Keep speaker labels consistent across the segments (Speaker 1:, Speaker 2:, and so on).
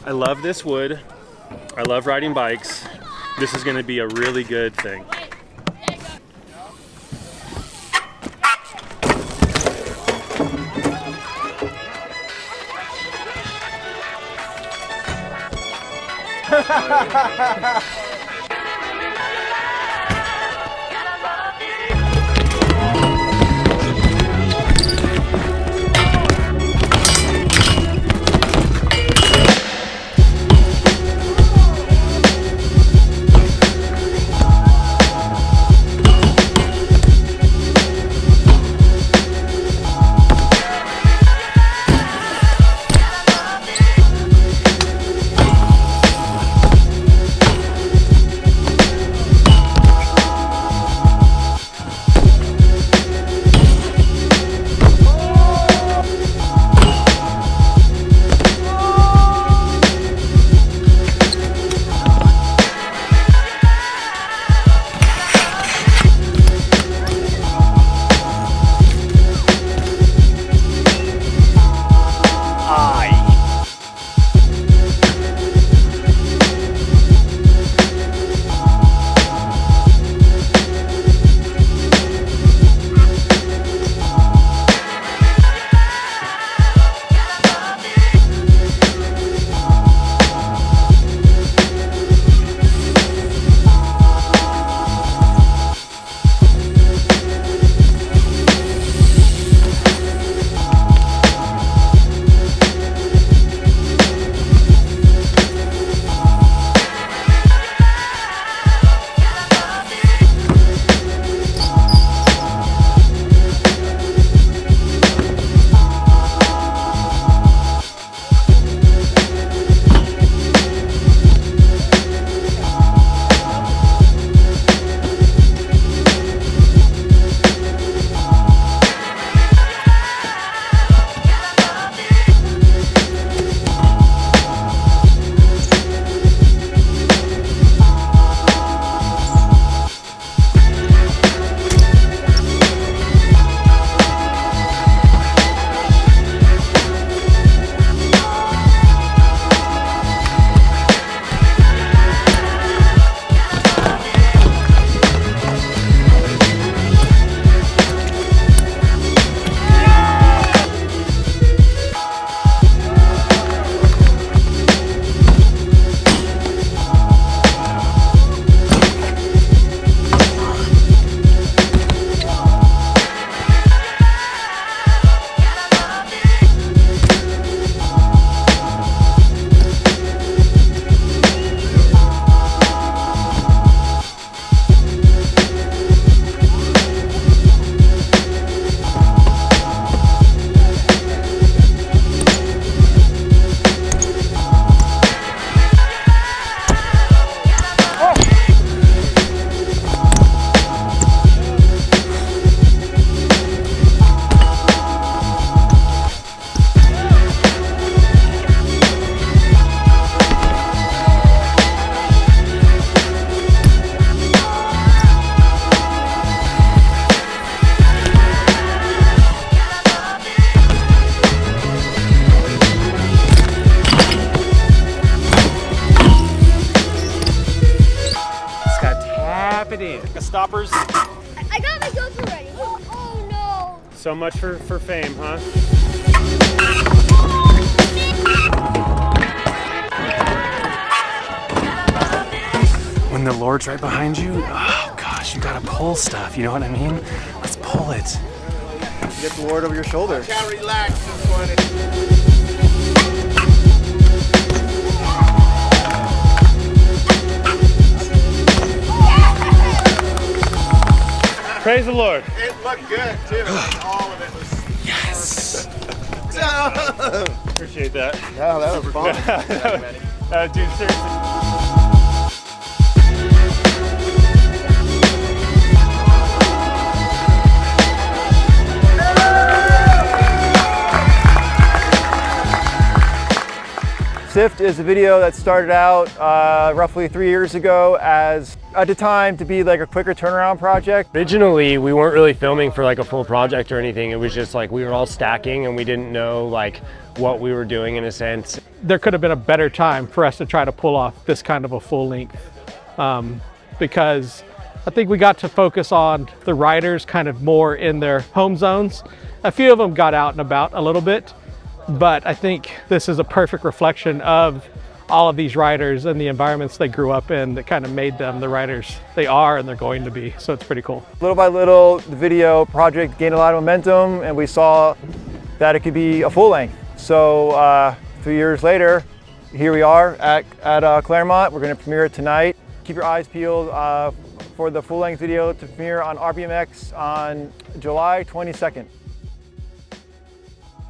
Speaker 1: I love this wood. I love riding bikes. This is going to be a really good thing. Stoppers.
Speaker 2: I got my GoPro ready. Oh no.
Speaker 1: So much for fame, huh? When the Lord's right behind you, oh gosh, you gotta pull stuff, you know what I mean? Let's pull it.
Speaker 3: You get the Lord over your shoulder.
Speaker 4: Can't relax this one.
Speaker 1: Praise the Lord.
Speaker 4: It looked good too. All of it was.
Speaker 1: Yes. Appreciate that.
Speaker 3: Yeah, that was fun.
Speaker 1: Dude, seriously.
Speaker 3: Cyft is a video that started out roughly 3 years ago as, at the time, to be like a quicker turnaround project.
Speaker 5: Originally, we weren't really filming for like a full project or anything. It was just like we were all stacking and we didn't know like what we were doing in a sense.
Speaker 6: There could have been a better time for us to try to pull off this kind of a full length because I think we got to focus on the riders kind of more in their home zones. A few of them got out and about a little bit, but I think this is a perfect reflection of all of these riders and the environments they grew up in that kind of made them the riders they are and they're going to be. So it's pretty cool.
Speaker 3: Little by little, the video project gained a lot of momentum and we saw that it could be a full length. So 3 years later, here we are at Clairemont. We're going to premiere it tonight. Keep your eyes peeled for the full length video to premiere on Our BMX on July 22nd.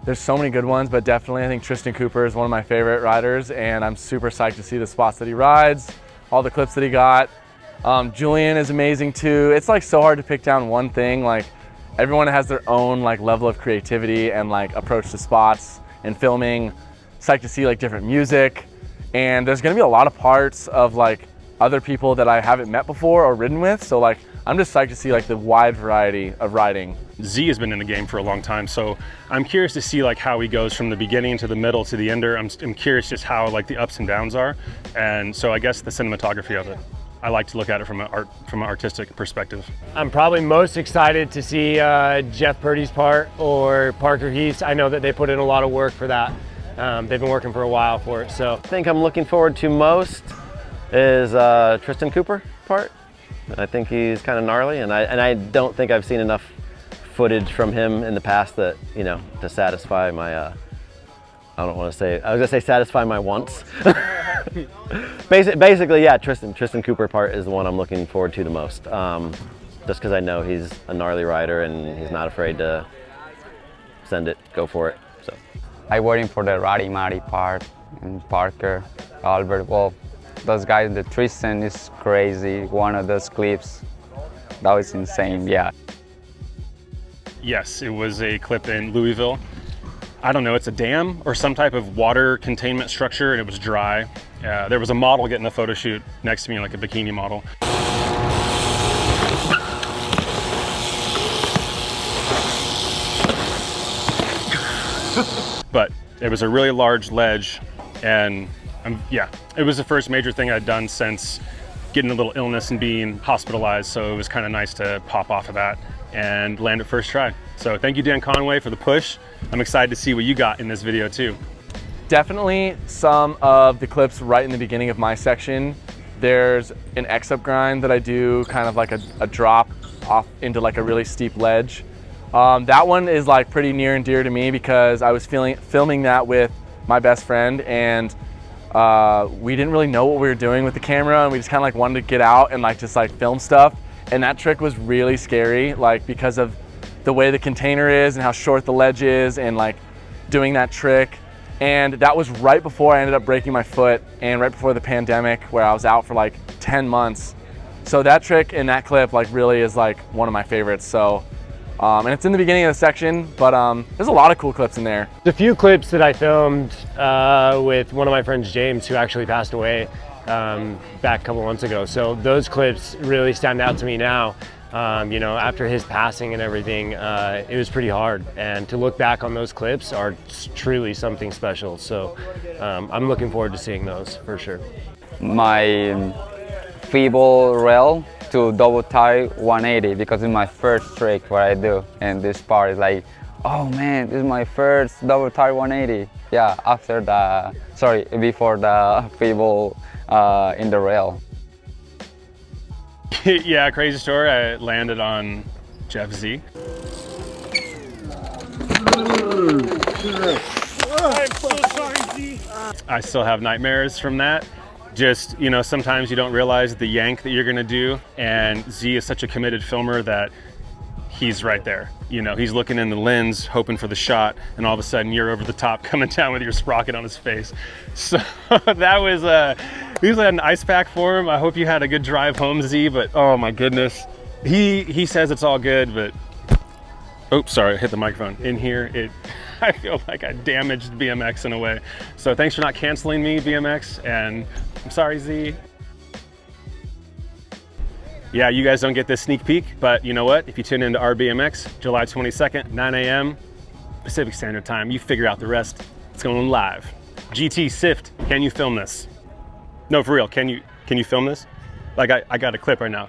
Speaker 7: There's so many good ones, but definitely I think Tristan Cooper is one of my favorite riders, and I'm super psyched to see the spots that he rides, all the clips that he got. Julian is amazing too. It's like so hard to pick down one thing. Like everyone has their own like level of creativity and like approach to spots and filming. Psyched to see like different music, and there's gonna be a lot of parts of like other people that I haven't met before or ridden with. So like I'm just psyched to see like the wide variety of riding.
Speaker 1: Z has been in the game for a long time, so I'm curious to see like how he goes from the beginning to the middle to the ender. I'm curious just how like the ups and downs are, and so I guess the cinematography of it. I like to look at it from an artistic perspective.
Speaker 5: I'm probably most excited to see Jeff Purdy's part or Parker Heath's. I know that they put in a lot of work for that. They've been working for a while for it, so.
Speaker 8: I think I'm looking forward to most is Tristan Cooper part. I think he's kind of gnarly, and I don't think I've seen enough footage from him in the past that, you know, to satisfy my, I was gonna say satisfy my wants. Basically, yeah, Tristan Cooper part is the one I'm looking forward to the most. Just because I know he's a gnarly rider and he's not afraid to send it, go for it, so.
Speaker 9: I'm waiting for the Roddy Matty part, and Parker, Albert, well, those guys, the Tristan is crazy. One of those clips, that was insane, yeah.
Speaker 1: Yes, it was a clip in Louisville. I don't know, it's a dam or some type of water containment structure, and it was dry. There was a model getting a photo shoot next to me, like a bikini model. But it was a really large ledge, and yeah, it was the first major thing I'd done since getting a little illness and being hospitalized, so it was kind of nice to pop off of that and land it first try. So thank you, Dan Conway, for the push. I'm excited to see what you got in this video too.
Speaker 7: Definitely some of the clips right in the beginning of my section. There's an X-up grind that I do, kind of like a drop off into like a really steep ledge. That one is like pretty near and dear to me because I was filming that with my best friend, and we didn't really know what we were doing with the camera, and we just kind of like wanted to get out and like just like film stuff. And that trick was really scary, like because of the way the container is and how short the ledge is, and like doing that trick. And that was right before I ended up breaking my foot, and right before the pandemic where I was out for like 10 months. So that trick in that clip like really is like one of my favorites. So, and it's in the beginning of the section, but there's a lot of cool clips in there.
Speaker 5: There's a few clips that I filmed with one of my friends, James, who actually passed away back a couple months ago. So those clips really stand out to me now. You know, after his passing and everything, it was pretty hard. And to look back on those clips are truly something special. So I'm looking forward to seeing those for sure.
Speaker 9: My feeble rail to double tie 180 because it's my first trick what I do, and this part is like, oh man, this is my first double tie 180. Yeah, after the, sorry, before the feeble in the rail.
Speaker 1: Yeah, crazy story. I landed on Jeff Z. I'm so sorry, Z. I still have nightmares from that. Just, you know, sometimes you don't realize the yank that you're gonna do, and Z is such a committed filmer that he's right there. You know, he's looking in the lens, hoping for the shot, and all of a sudden you're over the top coming down with your sprocket on his face. So that was, we usually had an ice pack for him. I hope you had a good drive home, Z, but oh my goodness. He says it's all good, but, oops, sorry, I hit the microphone. In here, I feel like I damaged BMX in a way. So thanks for not canceling me, BMX, and I'm sorry, Z. Yeah, you guys don't get this sneak peek, but you know what? If you tune into Our BMX, July 22nd, 9 a.m. Pacific Standard Time, you figure out the rest. It's going live. GT Cyft, can you film this? No, for real, can you film this? Like I got a clip right now.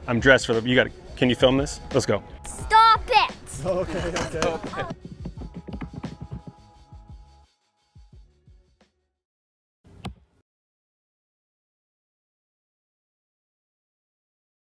Speaker 1: I'm dressed for the, can you film this? Let's go.
Speaker 2: Stop it!
Speaker 3: Okay.